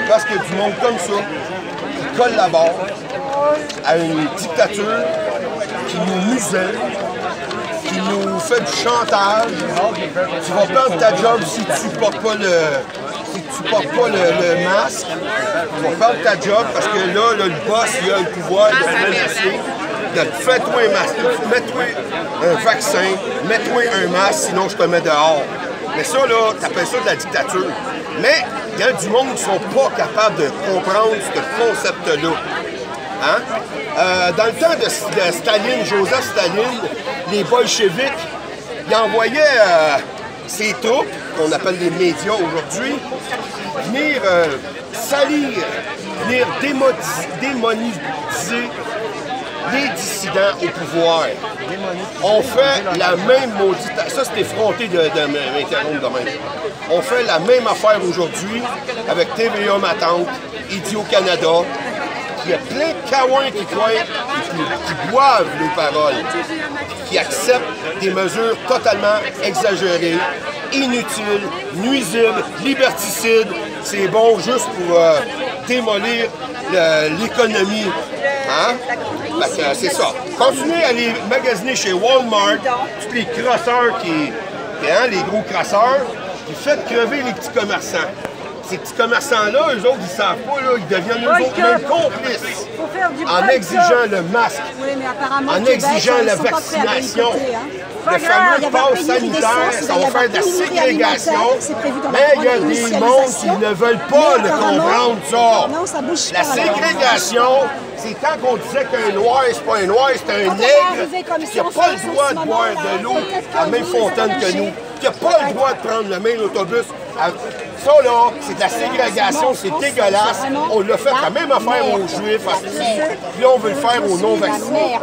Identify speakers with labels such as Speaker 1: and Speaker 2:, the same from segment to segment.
Speaker 1: Parce qu'il y a du monde comme ça qui collabore à une dictature qui nous muselle, qui nous fait du chantage. Tu vas perdre ta job si tu portes pas le masque. Tu vas perdre ta job parce que là, le boss, il a le pouvoir de menacer. Fais-toi un masque, mets-toi un vaccin, mets-toi un masque, sinon je te mets dehors. Mais ça, là, t'appelles ça de la dictature. Mais il y a du monde qui ne sont pas capables de comprendre ce concept-là. Hein? Dans le temps de Staline, Joseph Staline, les bolcheviks, ils envoyaient ces troupes, qu'on appelle les médias aujourd'hui, venir salir, venir démoniser les dissidents au pouvoir. On fait la même maudite... Ça, c'est effronté de m'interrompre demain. On fait la même affaire aujourd'hui avec TVA Ma Tante, Idio-Canada. Il y a plein de cawins qui croient, qui boivent les paroles, qui acceptent des mesures totalement exagérées, inutiles, nuisibles, liberticides. C'est bon juste pour démolir l'économie. Hein? C'est ça. Continuez à aller magasiner chez Walmart, tous les crosseurs les gros crosseurs, qui font crever les petits commerçants. Ces petits commerçants-là, eux autres, ils ne savent pas, là, ils deviennent eux autres même complices en exigeant le masque, en exigeant la vaccination. Le fameux passe sanitaire, ça va faire de la ségrégation, mais il y a des mondes qui ne veulent pas le comprendre, ça. La ségrégation, c'est quand on disait qu'un noir, c'est pas un noir, c'est un nègre, qui n'a pas le droit de boire de l'eau à la même fontaine que nous, qui n'a pas le droit de prendre le même autobus. Ça, là, c'est de la ségrégation, c'est dégueulasse. On l'a fait la même affaire aux Juifs, puis là, on veut le faire aux non-vaccinés.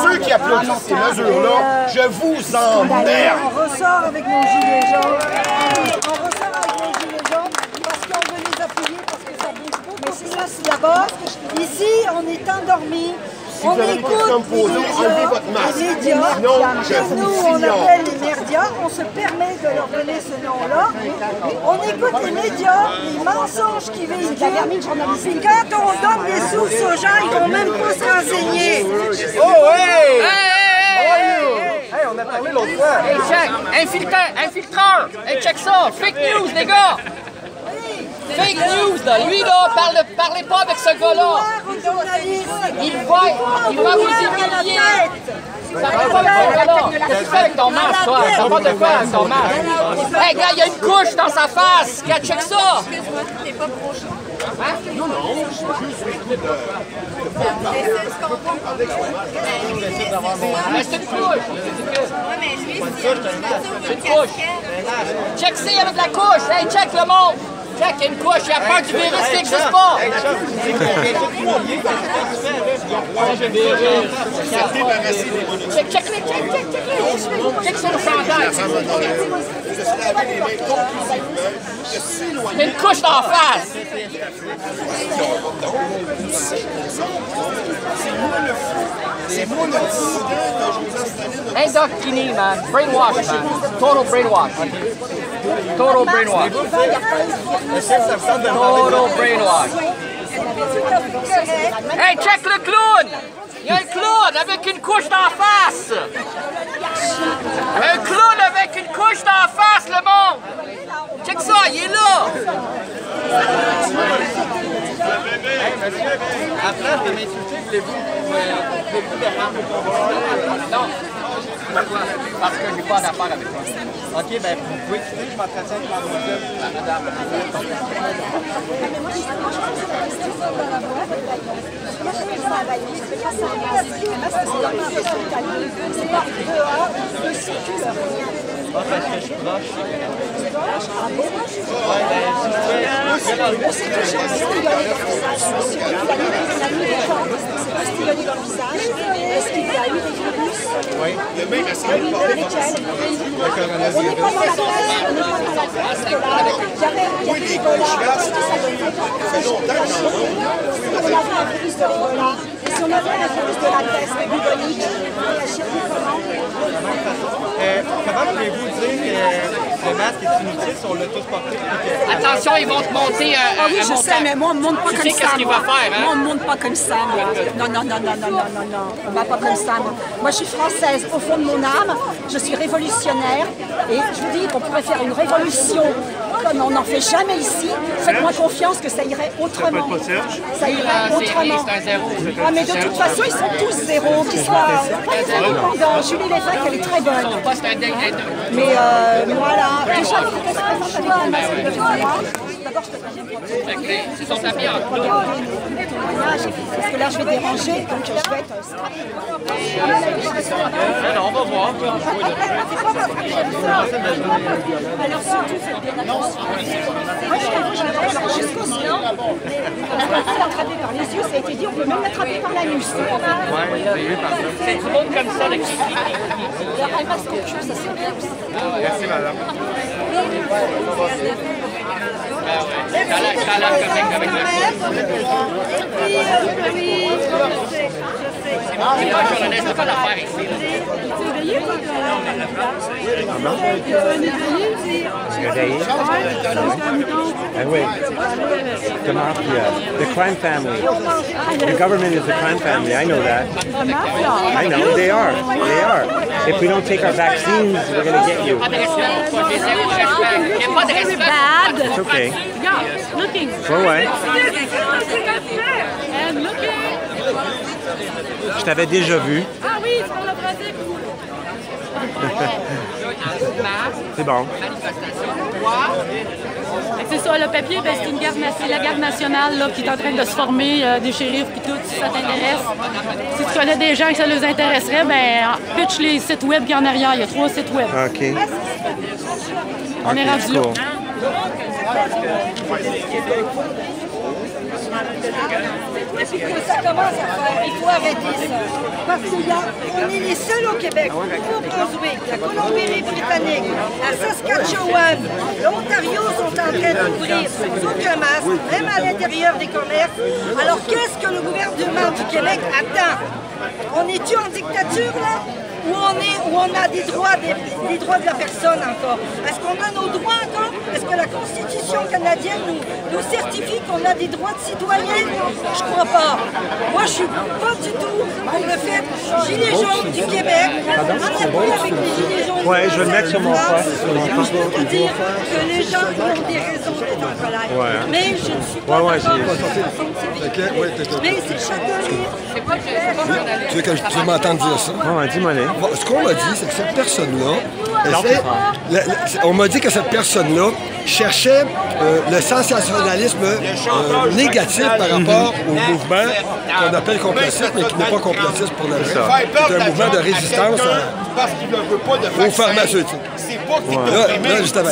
Speaker 1: Ceux qui applaudissent ces mesures-là, je vous emmerde.
Speaker 2: On ressort avec nos gilets jaunes. On ressort avec nos gilets jaunes parce qu'on veut les appuyer, parce que ça bouge pas. Mais c'est ça, c'est d'abord. Ici, on est endormis.
Speaker 1: Si vous avez des questions à me poser, enlevez votre masque. Sinon, je vous
Speaker 2: on appelle les médias, on se permet de leur donner ce nom-là. On écoute les médias, les mensonges qui véhiculent. Puis quand on donne des sources aux gens, ils ne vont même pas se renseigner.
Speaker 1: Oh, hey! Hey, on a parlé l'autre fois.
Speaker 3: Hey, check! Infiltreur! Hey, check ça! Fake news, les gars! Fake news, là! Lui, là, parlez pas avec ce gars-là! Il va vous humilier! Ça va pas de quoi, là! Qu'est-ce que tu fais avec ton masque, toi? Ça va de quoi avec ton masque? Hey, gars, il y a une couche dans sa face! Gars, check ça!
Speaker 4: T'es pas pro chaud.
Speaker 3: Hein?
Speaker 1: Non, je suis juste
Speaker 3: C'est une couche!
Speaker 4: Ouais, mais lui,
Speaker 3: C'est une couche! Check ça avec la couche! Hey, check le monde! Check, il y a une couche, il y a peur du virus qui n'existe pas! Check-les! Check sur le chandail! Il y a une couche d'en face!
Speaker 1: C'est moi le dissident de Joseph Staline.
Speaker 3: Indoctriné, man. Brainwash, man. Total brainwash. Total brainwash. Total brainwash. Hey, check le clown! Il y a un clown avec une couche d'en face! Un clown avec une couche d'en face, le monde! Check ça, il est là!
Speaker 5: Hey, monsieur, à place de m'insulter, voulez-vous défendre le pouvoir?
Speaker 3: Non. Parce que je n'ai pas d'affaire avec toi.
Speaker 5: Ok, ben vous pouvez quitter, je m'entretiens avec mademoiselle. Madame. Parce que je suis proche. Ouais, ben, si je oui.
Speaker 1: Le mec a essayé de parler de ça. Oui, les gauchistes, ça fait longtemps que j'en ai.
Speaker 2: on avait un virus de la peste bubonique, réagir comment?
Speaker 5: Comment pouvez-vous dire que le masque est inutile si on l'a tous porté?
Speaker 3: Attention, ils vont te monter
Speaker 2: Ah oui, je sais, mais moi, on ne monte pas
Speaker 3: Tu
Speaker 2: comme
Speaker 3: sais
Speaker 2: ça.
Speaker 3: qu'est-ce qu'il va faire, hein?
Speaker 2: Moi, on ne monte pas comme ça, moi. Non. On ne va pas comme ça, moi. Moi, je suis française au fond de mon âme. Je suis révolutionnaire. Et je vous dis qu'on pourrait faire une révolution comme on n'en fait jamais ici. Faites-moi confiance que ça irait autrement. Ça irait autrement.
Speaker 3: C'est un zéro.
Speaker 2: Ah, mais de toute façon, ils sont tous zéros. Qu'ils soient pas les indépendants. Julie Lévesque, elle est très bonne. Mais voilà. Déjà, il faut qu'elle se présente avec un masque de voix. D'abord, je te présente.
Speaker 3: C'est son tapis.
Speaker 2: Parce que là, je vais déranger, donc je vais être
Speaker 5: Non, on va voir.
Speaker 2: Alors surtout, faites bien attention. Moi, je suis jusqu'au silence. On peut l'attraper par les yeux, ça a été dit, on peut même l'attraper par la nuque.
Speaker 3: C'est du monde comme ça, le qui
Speaker 2: Alors, un masque au cul, ça c'est bien aussi.
Speaker 5: Merci, madame.
Speaker 3: T'as l'air correct avec le c'est pas un journaliste, c'est pas d'affaires ici.
Speaker 6: Ah oui. The mafia. The crime family. The government is the crime family. I know that. I know. They are. They are. If we don't take our vaccines, we're going to get you.
Speaker 3: Pas de respect pour toi, j'ai zéro respect. Il n'y a pas de respect.
Speaker 6: It's okay.
Speaker 7: Yeah, looking.
Speaker 6: Go away.
Speaker 7: And looking.
Speaker 6: Je t'avais déjà vu.
Speaker 7: Ah oui, c'est pour le Brésil.
Speaker 6: C'est bon.
Speaker 7: C'est ça, le papier, ben, c'est la garde nationale là, qui est en train de se former, des shérifs et tout, si ça t'intéresse. Si tu connais des gens que ça les intéresserait, ben pitch les sites web qui en arrière. Il y a 3 sites web.
Speaker 6: OK.
Speaker 7: On est rendu là.
Speaker 6: Cool.
Speaker 2: Ça commence à faire, il faut arrêter ça. Parce qu'on est les seuls au Québec, au Nouveau-Brunswick, la Colombie-Britannique, la Saskatchewan, l'Ontario sont en train d'ouvrir sans aucun masque, même à l'intérieur des commerces. Alors qu'est-ce que le gouvernement du Québec attend? On est-tu en dictature là? Où on a des droits de la personne encore? Est-ce qu'on a nos droits encore? Est-ce que la Constitution canadienne nous certifie qu'on a des droits de citoyens? Je crois pas. Moi, je suis pas du tout pour le fait Gilets jaunes du Québec. On a avec les Gilets jaunes.
Speaker 6: Ouais, je vais le mettre sur mon poste.
Speaker 2: Je peux te dire que les gens ont des raisons d'être en colère.
Speaker 6: Ouais.
Speaker 2: Mais je ne suis pas d'accord avec la façon de se véhiculer. Mais c'est châtelier.
Speaker 8: Tu veux que tu veux m'entendre dire ça?
Speaker 6: Ouais, dis-moi-les.
Speaker 8: Bon, ce qu'on m'a dit, c'est que cette personne-là, on m'a dit que cette personne-là cherchait le sensationnalisme négatif par rapport au mouvement qu'on appelle complotiste, mais qui n'est pas complotiste pour le reste. C'est un mouvement de résistance aux pharmaceutiques. Là, justement,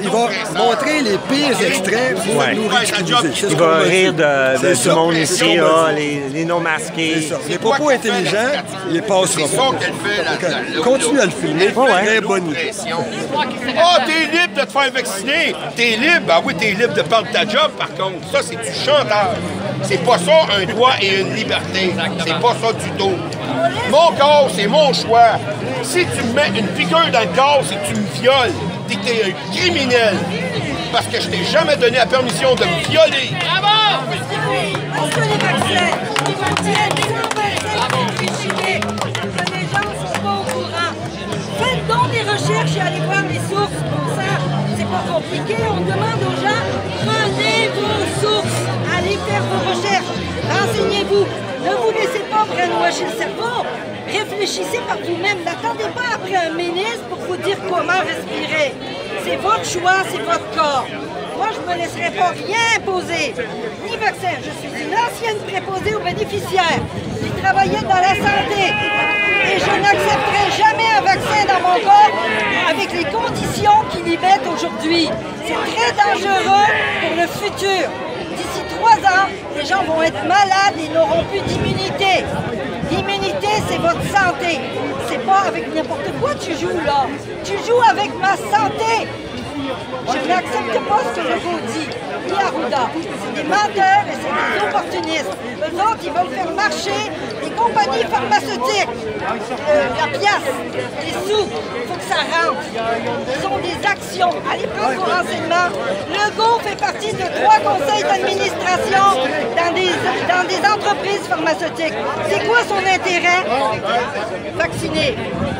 Speaker 8: il va montrer les pires extraits pour nous ridiculiser.
Speaker 6: Il va rire de tout le monde ici, les non-masqués.
Speaker 8: Les propos intelligents, il les passera pas. Continue à le filmer, très bonne idée.
Speaker 1: Ah, t'es libre de te faire vacciner. T'es libre. Ben oui, t'es libre de perdre ta job, par contre. Ça, c'est du chantage. C'est pas ça, un droit et une liberté. C'est pas ça du tout. Mon corps, c'est mon choix. Si tu me mets une piqûre dans le corps, c'est que tu me violes. T'es un criminel. Parce que je t'ai jamais donné la permission de me violer.
Speaker 3: Bravo!
Speaker 2: Est-ce que les vaccins, ils contiennent des vaccins chimiques? Que les gens ne sont pas au courant. Faites donc des recherches et allez voir les sources. Pour ça, c'est pas compliqué. On demande aux gens, prenez vos sources. Allez faire vos recherches. Renseignez-vous. Ne vous laissez pas brainwasher le cerveau. Réfléchissez par vous-même. N'attendez pas après un ministre pour vous dire comment respirer. C'est votre choix, c'est votre corps. Moi, je ne me laisserai pas rien imposer. Ni vaccin. Je suis une ancienne préposée aux bénéficiaires qui travaillait dans la santé. Et je n'accepterai jamais un vaccin dans mon corps avec les conditions qui l'y mettent aujourd'hui. C'est très dangereux pour le futur. D'ici 3 ans, les gens vont être malades et n'auront plus d'immunité. L'immunité, c'est votre santé. C'est pas avec n'importe quoi tu joues là. Tu joues avec ma santé. Je n'accepte pas ce que je vous dis. Ni Arruda. c'est des menteurs et c'est des opportunistes. Eux autres, ils veulent faire marcher les compagnies pharmaceutiques. La pièce, les sous, il faut que ça rentre. Ils ont des actions. Allez prendre vos renseignements. Legault fait partie de 3 conseils d'administration dans des entreprises pharmaceutiques. C'est quoi son intérêt? Vacciner.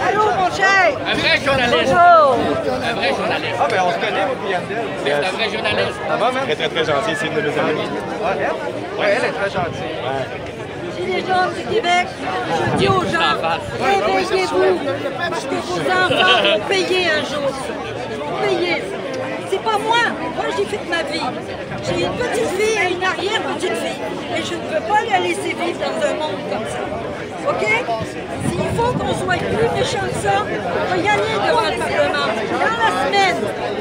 Speaker 2: Allô, mon cher?
Speaker 3: Un vrai journaliste.
Speaker 2: Bonjour.
Speaker 3: Un vrai journaliste.
Speaker 5: Ah, ben on se connaît, moi, puis Yandel.
Speaker 3: C'est un vrai journaliste.
Speaker 5: Ça va, man?
Speaker 9: Très, très, très gentil, c'est une de mes amies.
Speaker 5: Ah, elle? Ouais, elle est très gentille.
Speaker 2: Les jeunes du Québec, je dis aux gens, réveillez-vous, parce que vos enfants vont payer un jour. Ils vont payer. C'est pas moi. Moi, j'ai fait ma vie. J'ai une petite fille et une arrière-petite-fille. Et je ne peux pas la laisser vivre dans un monde comme ça. OK? S'il faut qu'on soit plus méchants que ça, on va y aller devant le Parlement. Dans la semaine,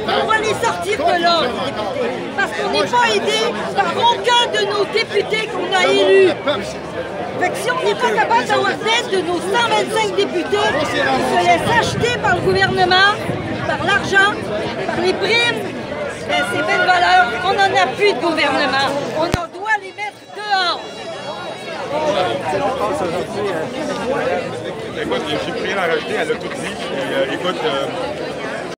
Speaker 2: on va les sortir de là, les députés. Parce qu'on n'est pas aidé par aucun de nos députés qu'on a élus. Fait que si on n'est pas capable d'avoir d'aide de nos 125 députés qui se laissent acheter par le gouvernement, par l'argent, par les primes, ben c'est belle valeur. On n'en a plus de gouvernement. On en doit les mettre dehors.
Speaker 9: Écoute, j'ai prié d'en rajouter, elle a tout dit. Et, écoute,